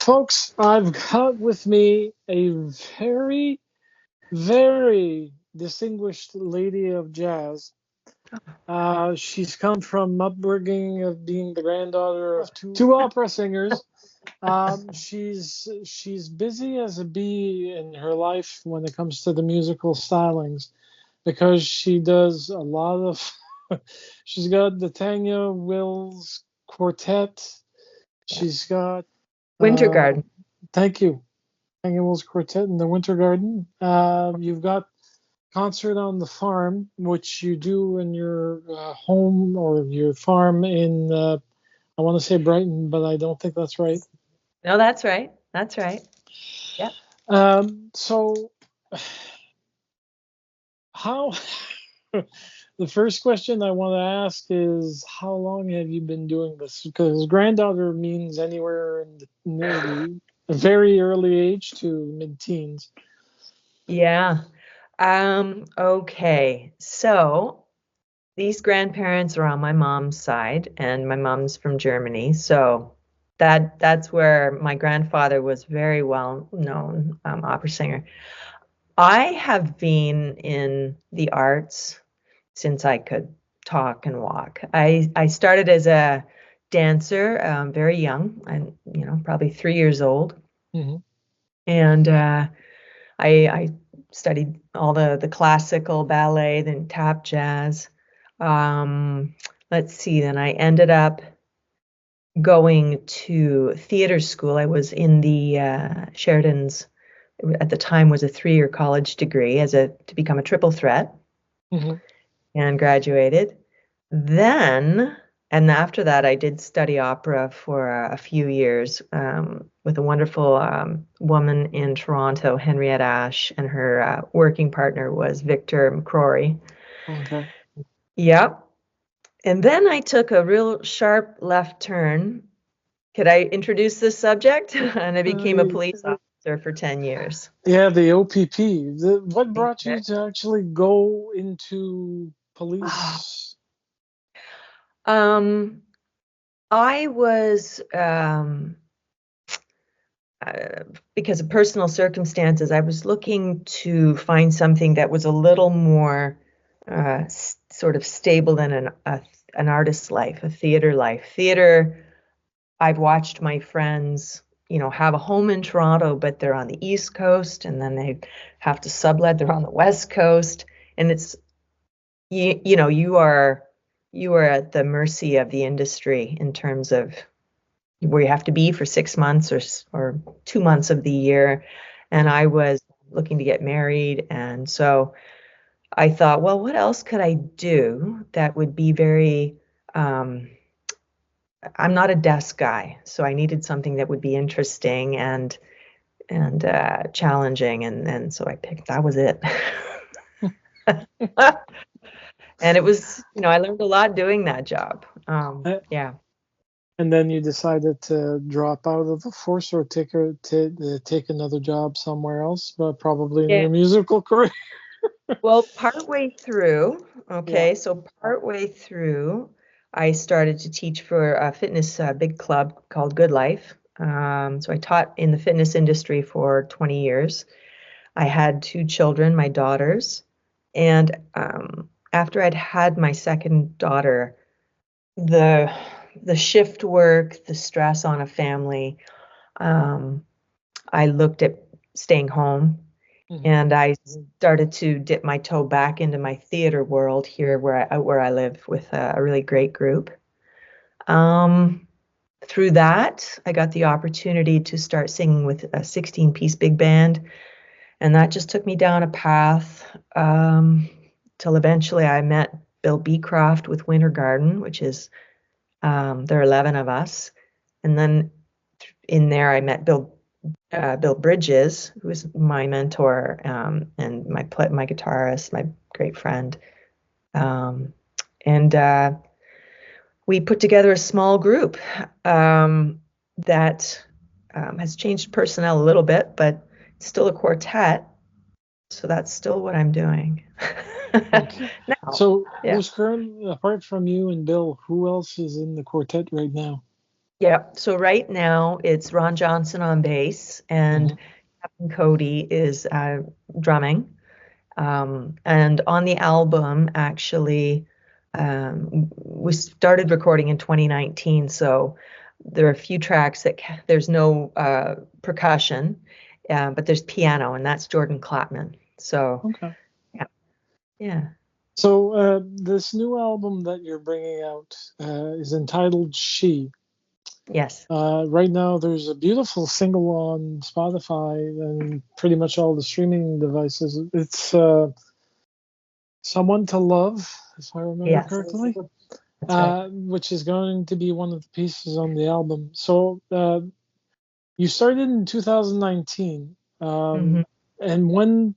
Folks, I've got with me a very, very distinguished lady of jazz. She's come from upbringing of being the granddaughter of two opera singers. She's busy as a bee in her life when it comes to the musical stylings because she does a lot of. She's got the Tanya Mills quartet. She's got. Winter Uh, Garden. Thank you. Mills Quartet in the Winter Garden. You've got Concert on the Farm, which you do in your home or your farm in, I want to say Brighton, but I don't think that's right. No, that's right. That's right. Yeah. So, how, the first question I want to ask is, how long have you been doing this? Because granddaughter means anywhere in the very early age to mid-teens. Yeah. Okay. So these grandparents are on my mom's side, and my mom's from Germany. So that's where my grandfather was very well known opera singer. I have been in the arts since I could talk and walk. I started as a dancer, very young, and probably 3 years old. Mm-hmm. And I studied all the classical ballet, then tap jazz. Let's see, then I ended up going to theater school. I was in the Sheridan's, at the time was a 3-year college degree to become a triple threat. Mm-hmm. And graduated. Then, and after that, I did study opera for a few years with a wonderful woman in Toronto, Henriette Ash, and her working partner was Victor McCrory. Okay. Yep. And then I took a real sharp left turn. Could I introduce this subject? And I became a police officer for 10 years. Yeah, the OPP. What brought you to actually go into police? I was, because of personal circumstances, I was looking to find something that was a little more sort of stable than an artist's life, a theater life. Theater, I've watched my friends, have a home in Toronto, but they're on the East Coast, and then they have to sublet. They're on the West Coast, and it's, you are at the mercy of the industry in terms of where you have to be for 6 months or 2 months of the year. And I was looking to get married. And so I thought, well, what else could I do that would be very, I'm not a desk guy, so I needed something that would be interesting and challenging. And so I picked, that was it. And it was, I learned a lot doing that job. Yeah. And then you decided to drop out of the force or take another job somewhere else, but probably in your musical career. Well, partway through, so partway through, I started to teach for a fitness big club called Good Life. So I taught in the fitness industry for 20 years. I had 2 children, my daughters, and after I'd had my second daughter, the shift work, the stress on a family, I looked at staying home. Mm-hmm. And I started to dip my toe back into my theater world here where I live with a really great group. Through that, I got the opportunity to start singing with a 16-piece big band. And that just took me down a path till eventually I met Bill Beecroft with Winter Garden, which is, there are 11 of us. And then in there I met Bill Bridges, who is my mentor and my guitarist, my great friend. And we put together a small group that has changed personnel a little bit, but it's still a quartet. So that's still what I'm doing. Okay. Now, so who's currently, apart from you and Bill, who else is in the quartet right now? Yeah. So right now it's Ron Johnson on bass and Mm-hmm. Captain Cody is drumming. And on the album, actually, we started recording in 2019. So there are a few tracks that there's no percussion, but there's piano, and that's Jordan Clapman. So Okay. yeah, yeah, So this new album that you're bringing out is entitled She. yes, Right now, there's a beautiful single on Spotify and pretty much all the streaming devices. It's Someone to Love, if I remember yes, correctly, that's right. which is going to be one of the pieces on the album. So you started in 2019. Hmm. And when,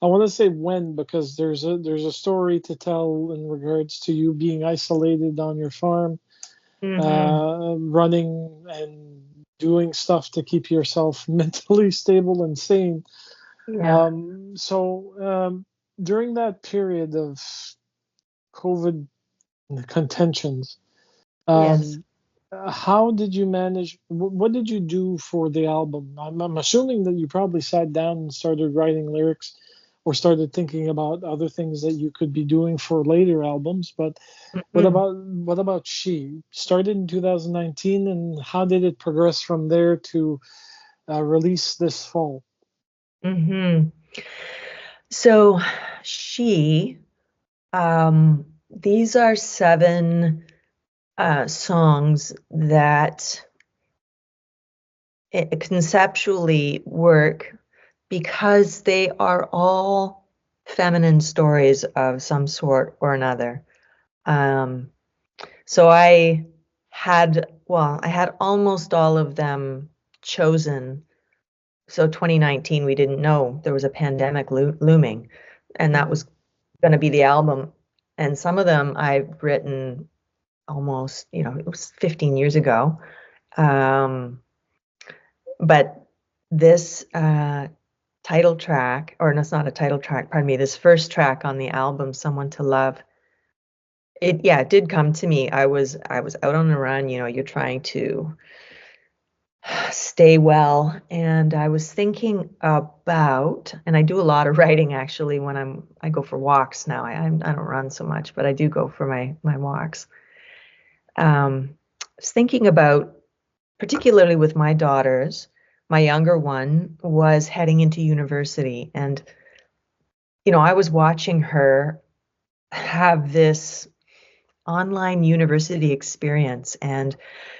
I want to say when, because there's a story to tell in regards to you being isolated on your farm, Hmm. running and doing stuff to keep yourself mentally stable and sane. Yeah. During that period of COVID contentions, Yes. um, how did you manage? What did you do for the album? I'm assuming that you probably sat down and started writing lyrics or started thinking about other things that you could be doing for later albums. But Hmm. what about She? Started in 2019, and how did it progress from there to release this fall? Hmm. So she, these are seven songs that conceptually work because they are all feminine stories of some sort or another. Um, so I had almost all of them chosen. So 2019, we didn't know there was a pandemic looming, and that Hmm. was going to be the album. And some of them I've written almost, it was 15 years ago. Um, but this title track, or no, it's not a title track, pardon me, this first track on the album, Someone to Love, it did come to me. I was out on the run, you're trying to stay well, and I was thinking about, and I do a lot of writing actually when I go for walks now. I don't run so much, but I do go for my walks. I was thinking about, particularly with my daughters, my younger one was heading into university, and I was watching her have this online university experience and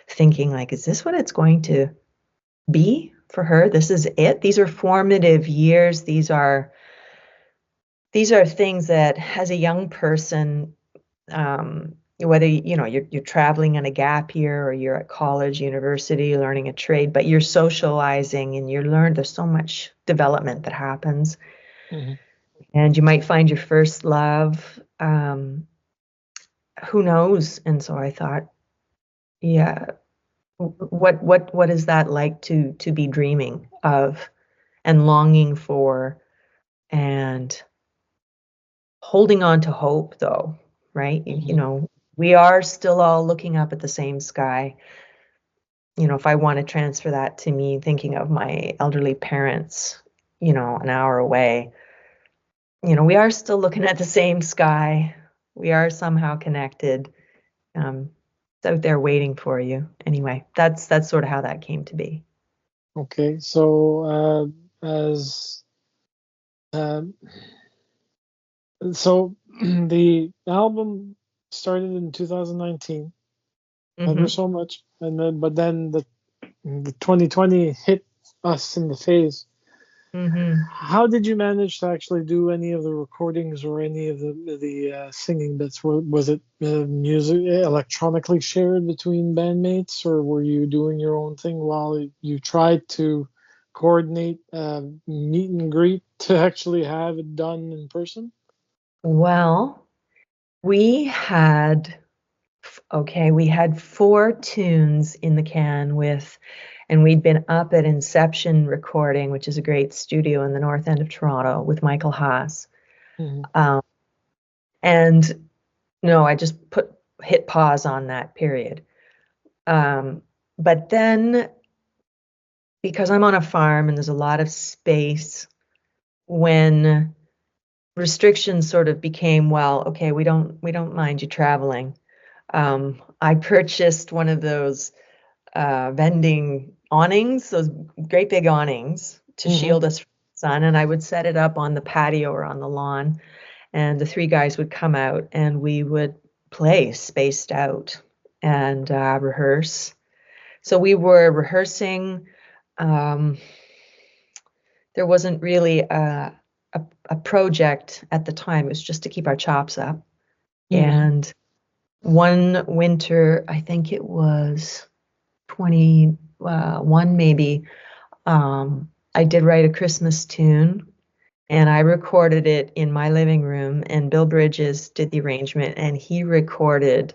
thinking like, is this what it's going to be for her? This is it. These are formative years. These are things that, as a young person, whether you're traveling on a gap year or you're at college, university, learning a trade, but you're socializing and there's so much development that happens, Hmm. and you might find your first love. Who knows? And so I thought, yeah, what is that like to be dreaming of and longing for and holding on to hope, though, right? Hmm. We are still all looking up at the same sky. If I want to transfer that to me, thinking of my elderly parents, an hour away, we are still looking at the same sky. We are somehow connected. It's out there waiting for you. Anyway, that's sort of how that came to be. Okay, so as um, so the album started in 2019, ever Hmm. so much, and then the 2020 hit us in the face. Hmm. How did you manage to actually do any of the recordings or any of the singing bits? Was it music electronically shared between bandmates, or were you doing your own thing while you tried to coordinate meet and greet to actually have it done in person? Well, we had we had four tunes in the can and we'd been up at Inception Recording, which is a great studio in the north end of Toronto, with Michael Haas. Hmm. Um, and no, I just hit pause on that period. But then, because I'm on a farm and there's a lot of space, when restrictions sort of became, well, okay, we don't mind you traveling. I purchased one of those vending awnings, those great big awnings to shield us from the sun, and I would set it up on the patio or on the lawn, and the three guys would come out and we would play spaced out and rehearse. So we were rehearsing. There wasn't really a project at the time. It was just to keep our chops up. And one winter, I think it was 21 maybe, I did write a Christmas tune, and I recorded it in my living room, and Bill Bridges did the arrangement, and he recorded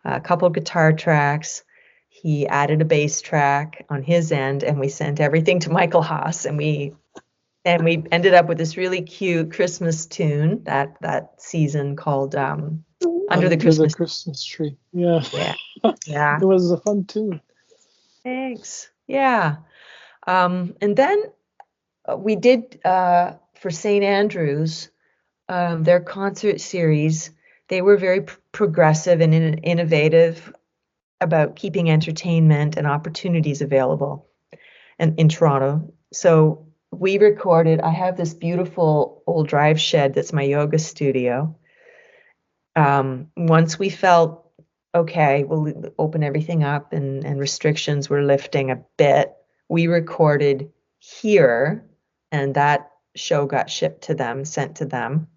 a couple guitar tracks. He added a bass track on his end, and we sent everything to Michael Haas, and we ended up with this really cute Christmas tune that season called Under the Christmas Tree. Yeah. Yeah. It was a fun tune. Thanks. Yeah. And then we did for St. Andrews, their concert series. They were very progressive and innovative about keeping entertainment and opportunities available in Toronto. So we recorded, I have this beautiful old drive shed that's my yoga studio. Once we felt, okay, we'll open everything up and restrictions were lifting a bit, we recorded here, and that show got shipped to them, sent to them.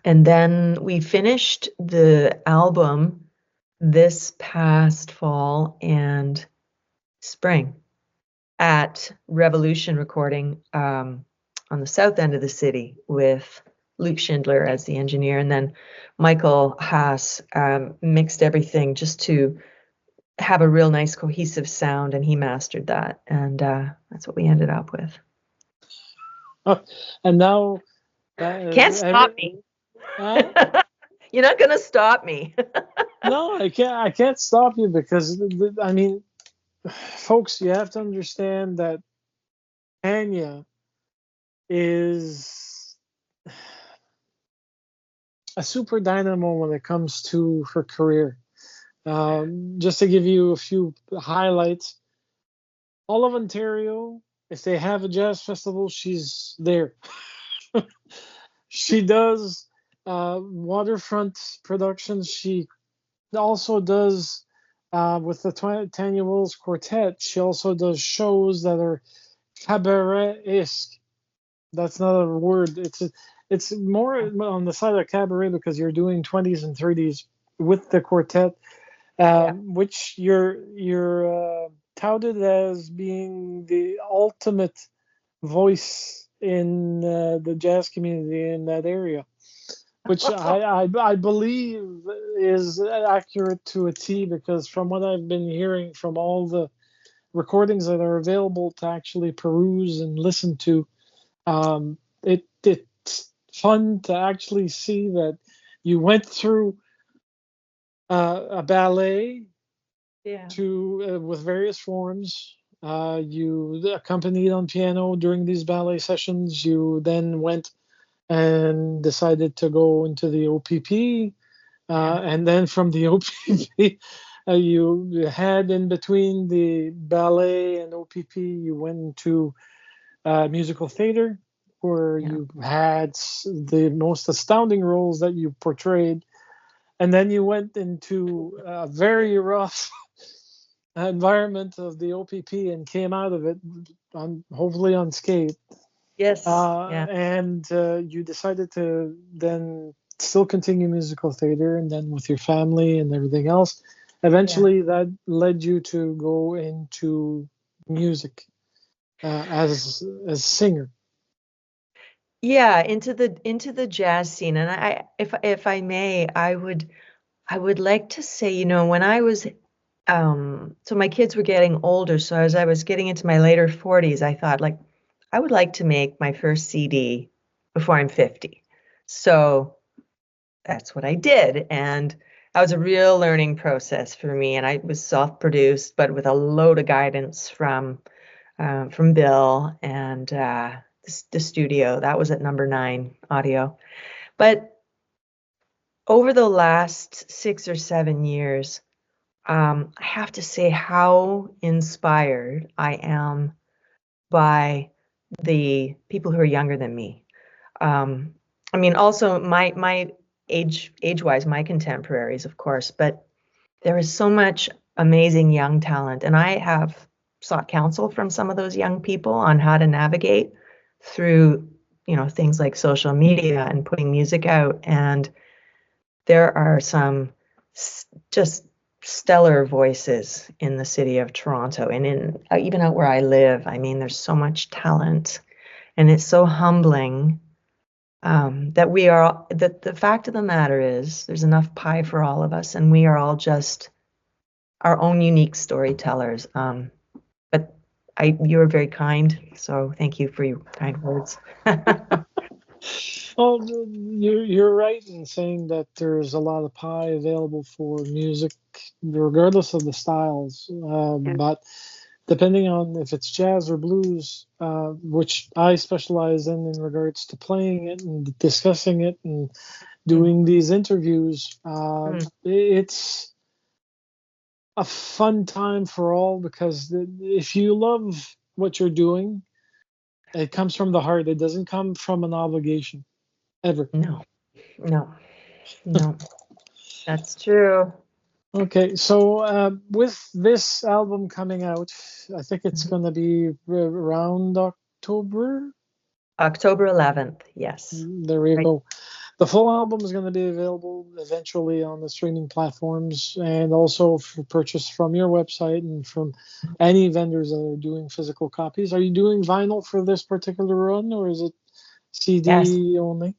And then we finished the album this past fall and spring at Revolution Recording on the south end of the city with Luke Schindler as the engineer. And then Michael Haas mixed everything just to have a real nice cohesive sound, and he mastered that. And that's what we ended up with. And now... Can't stop me. You're not going to stop me. No, I can't stop you because, I mean, folks, you have to understand that Tanya is a super dynamo when it comes to her career. Just to give you a few highlights, all of Ontario, if they have a jazz festival, she's there. She does waterfront productions. She also does with the Tanya Mills Quartet. She also does shows that are cabaret-esque. That's not a word. It's more on the side of cabaret because you're doing 20s and 30s with the quartet, which you're touted as being the ultimate voice in the jazz community in that area, which I believe is accurate to a T, because from what I've been hearing from all the recordings that are available to actually peruse and listen to, it's fun to actually see that you went through a ballet with various forms. You accompanied on piano during these ballet sessions. You then went and decided to go into the OPP. And then from the OPP, you had in between the ballet and OPP, you went into musical theater, where you had the most astounding roles that you portrayed. And then you went into a very rough environment of the OPP and came out of it hopefully unscathed. Yes. And you decided to then still continue musical theater, and then with your family and everything else, eventually that led you to go into music as a singer. Yeah, into the jazz scene. And if I may, I would like to say, you know, when I was so my kids were getting older, so as I was getting into my later 40s, I thought, like, I would like to make my first CD before I'm 50. So that's what I did. And that was a real learning process for me, and I was self-produced, but with a load of guidance from Bill and the studio. That was at Number 9 Audio. But over the last 6 or 7 years, I have to say how inspired I am by the people who are younger than me. I mean, also my age-wise, my contemporaries, of course, but there is so much amazing young talent, and I have sought counsel from some of those young people on how to navigate through, things like social media and putting music out. And there are some just stellar voices in the city of Toronto, and in even out where I live. I mean, there's so much talent, and it's so humbling that we are. The fact of the matter is, there's enough pie for all of us, and we are all just our own unique storytellers. But you are very kind, so thank you for your kind words. Well, you're right in saying that there's a lot of pie available for music, regardless of the styles. But depending on if it's jazz or blues, which I specialize in regards to playing it and discussing it and doing these interviews, it's a fun time for all, because if you love what you're doing, it comes from the heart. It doesn't come from an obligation, ever. No, that's true. Okay, so with this album coming out, I think it's going to be around October. October 11th, yes. There we go. The full album is going to be available eventually on the streaming platforms, and also for purchase from your website and from any vendors that are doing physical copies. Are you doing vinyl for this particular run, or is it CD only?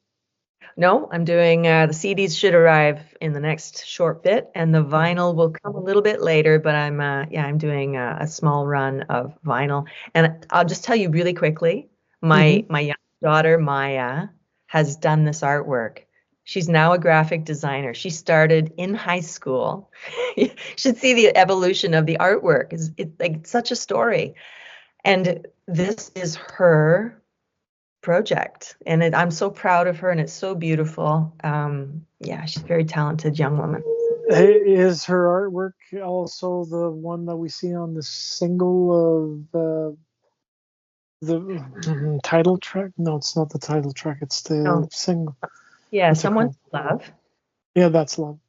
No, I'm doing the CDs should arrive in the next short bit, and the vinyl will come a little bit later. But I'm doing a small run of vinyl, and I'll just tell you really quickly. My young daughter Maya has done this artwork. She's now a graphic designer. She started in high school. You should see the evolution of the artwork. It's such a story, and this is her project, and I'm so proud of her, and it's so beautiful. She's a very talented young woman. Is her artwork also the one that we see on the single of the title track? No, it's not the title track. It's the single. Yeah, Someone's Love. Yeah, that's Love.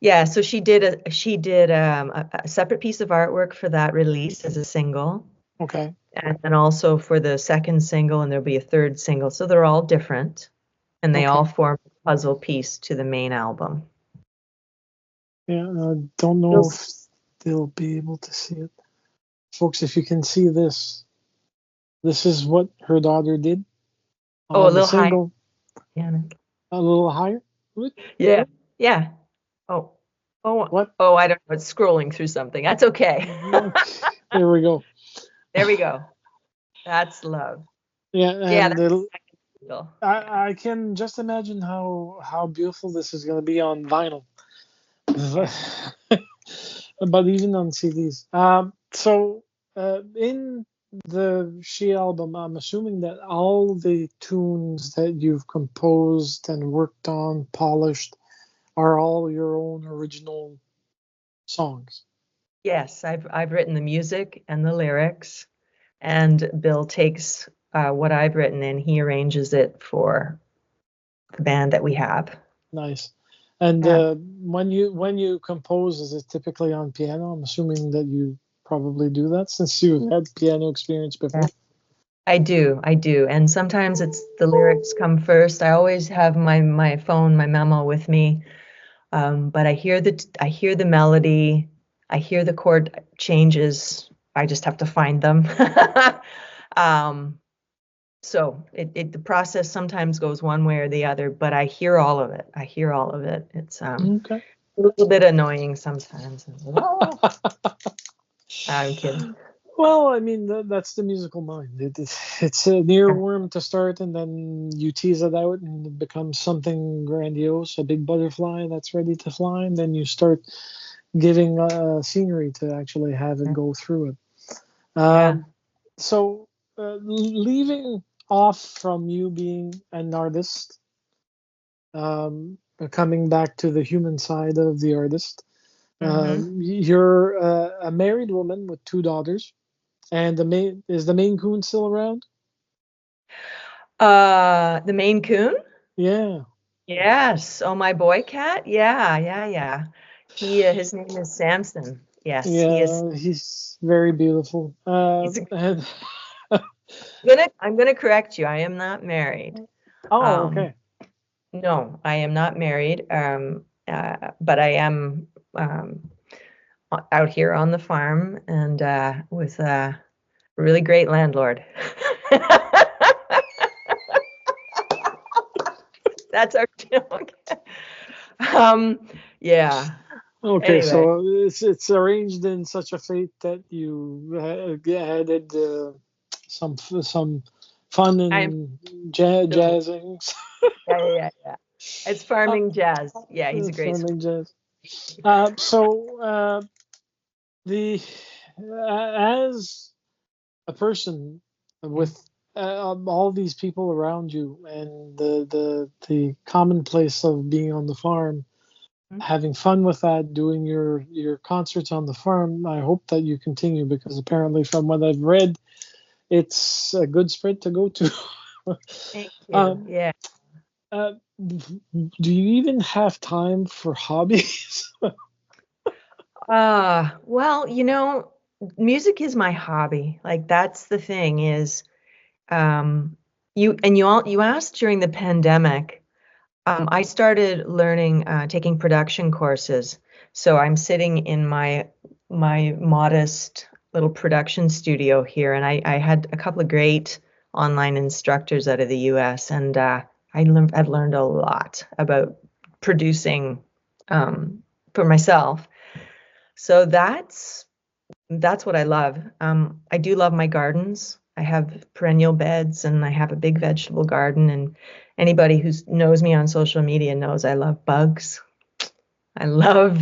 Yeah, so she did a separate piece of artwork for that release as a single. Okay. And then also for the second single, and there'll be a third single. So they're all different, and they all form a puzzle piece to the main album. Yeah, I don't know if they'll be able to see it. Folks, if you can see this is what her daughter did. Oh, a little higher. Yeah. A little higher? Yeah. Yeah. Oh. What? Oh, I don't know. It's scrolling through something. That's okay. There we go. There we go. That's Love. Yeah, and I can just imagine how beautiful this is going to be on vinyl, but even on CDs. So in the She album, I'm assuming that all the tunes that you've composed and worked on, polished, are all your own original songs. Yes, I've written the music and the lyrics, and Bill takes what I've written and he arranges it for the band that we have. Nice. And when you compose, is it typically on piano? I'm assuming that you probably do that since you've had piano experience before. I do, and sometimes it's the lyrics come first. I always have my phone, my memo with me, but I hear the melody. I hear the chord changes. I just have to find them. So the process sometimes goes one way or the other, but I hear all of it. It's a little bit annoying sometimes. I'm kidding. Well, I mean, that's the musical mind. It's an earworm to start, and then you tease it out, and it becomes something grandiose, a big butterfly that's ready to fly, and then you start giving scenery to actually have it go through it. Yeah. So, leaving off from you being an artist, coming back to the human side of the artist, Mm-hmm. you're a married woman with two daughters. And the Maine Coon still around? The Maine Coon? Yeah, Yes. Oh, my boy cat? Yeah, yeah, yeah. His name is Samson. Yes, he is. yeah, he's very beautiful. He's a, And I'm gonna correct you. I am not married. oh, Um, okay. no, I am not married. But I am out here on the farm and with a really great landlord. That's our joke. Um, yeah. Okay, Anyway, so it's arranged in such a fate that you added some fun I'm and the jazzing. yeah, yeah, yeah, yeah. It's uh, farming jazz. Yeah, he's a great sport. farming jazz. So the as a person with all these people around you and the commonplace of being on the farm, having fun with that, doing your concerts on the farm. I hope that you continue because apparently, from what I've read, it's a good spread to go to. Thank you. um, Yeah. uh, do you even have time for hobbies? Well, music is my hobby. Like that's the thing is, um, you asked during the pandemic. I started learning, taking production courses. So I'm sitting in my modest little production studio here, and I had a couple of great online instructors out of the U.S. and I've learned a lot about producing for myself. So that's what I love. I do love my gardens. I have perennial beds and I have a big vegetable garden. And anybody who knows me on social media knows I love bugs. I love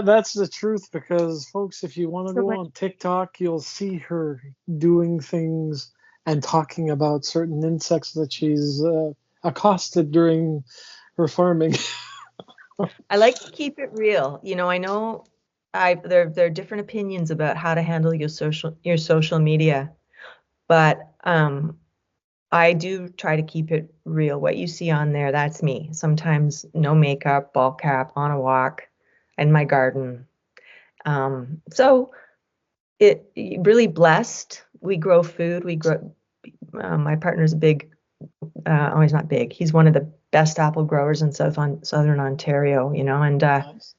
That's the truth because, folks, if you want to so go much. on TikTok, you'll see her doing things and talking about certain insects that she's accosted during her farming. I like to keep it real. I know there are different opinions about how to handle your social media, but I do try to keep it real. What you see on there, that's me. Sometimes no makeup, ball cap, on a walk, in my garden. So it really blessed. We grow food. We grow. My partner's a big. Oh, he's not big. He's one of the best apple growers in southern Ontario. And Nice.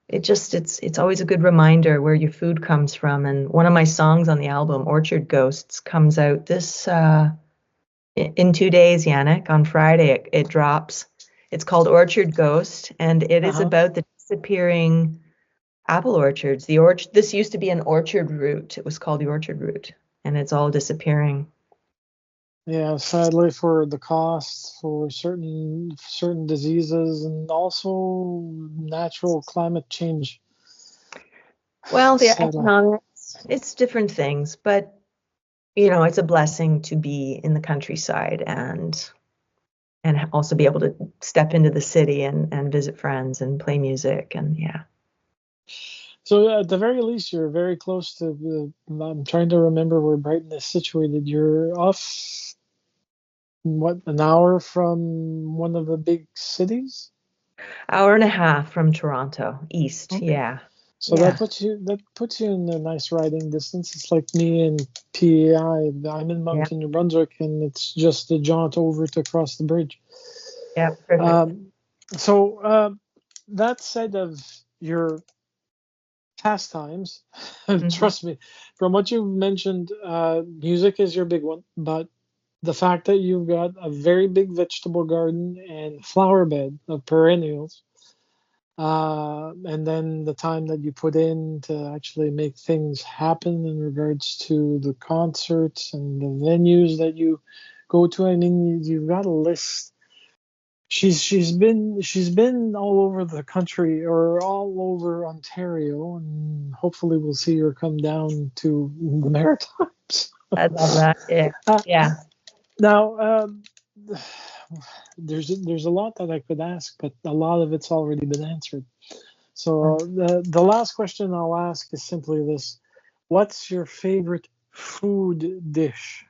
it's always a good reminder where your food comes from. And one of my songs on the album, Orchard Ghosts, comes out this in 2 days, Yannick. On Friday, it drops. It's called Orchard Ghost, and it is Uh-huh. about the disappearing apple orchards. This used to be an orchard route. It was called the orchard route, and it's all disappearing. Yeah, sadly for the costs for certain diseases and also natural climate change. Well, the Sadly. economics, it's different things, but it's a blessing to be in the countryside and also be able to step into the city and visit friends and play music and yeah. So at the very least, you're very close to I'm trying to remember where Brighton is situated. You're off, what, an hour from one of the big cities? Hour and a half from Toronto, east. Okay. Yeah. So Yeah. that puts you in a nice riding distance. It's like me in PEI. I'm in Yeah. Moncton, New Brunswick, and it's just a jaunt over to cross the bridge. Yeah. Perfect. Um, so that side of your pastimes, Hmm. trust me, from what you've mentioned, music is your big one, but the fact that you've got a very big vegetable garden and flower bed of perennials, and then the time that you put in to actually make things happen in regards to the concerts and the venues that you go to. I mean, you've got a list. She's been all over the country or all over Ontario, and hopefully we'll see her come down to the Maritimes. I love that. Yeah. Uh, Yeah. Now, there's a lot that I could ask, but a lot of it's already been answered. So the last question I'll ask is simply this: what's your favorite food dish?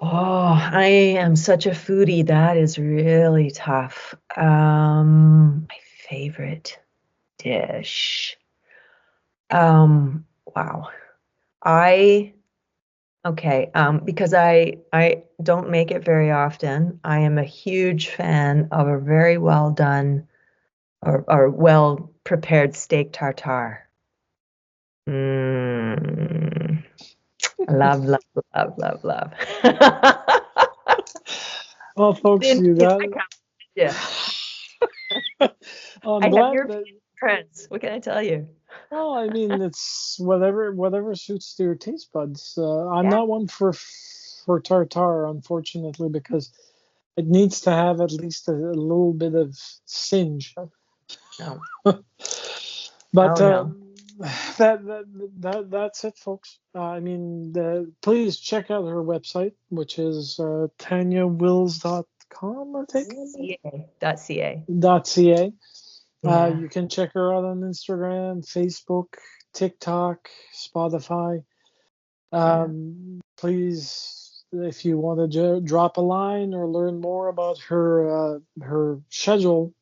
Oh, I am such a foodie. That is really tough. My favorite dish. Wow. I Okay, because I don't make it very often. I am a huge fan of a very well done or well prepared steak tartare. Mm, love, love, love, love, love. Well, folks, Didn't you you? got. I can't, yeah. I'm I have glad European that. friends. What can I tell you? Well, I mean, it's whatever suits your taste buds. I'm Yeah. not one for tartare, unfortunately, because it needs to have at least a little bit of singe. No. But Oh no. that's it, folks. I mean, please check out her website, which is tanyawills.com, I think, .ca. .ca. Yeah. You can check her out on Instagram, Facebook, TikTok, Spotify. Yeah. Please, if you want to drop a line or learn more about her schedule,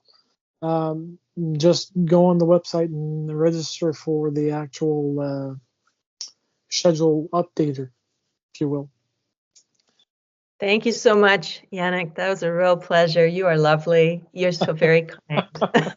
um, just go on the website and register for the actual schedule updater, if you will. Thank you so much, Yannick. That was a real pleasure. You are lovely. You're so very kind.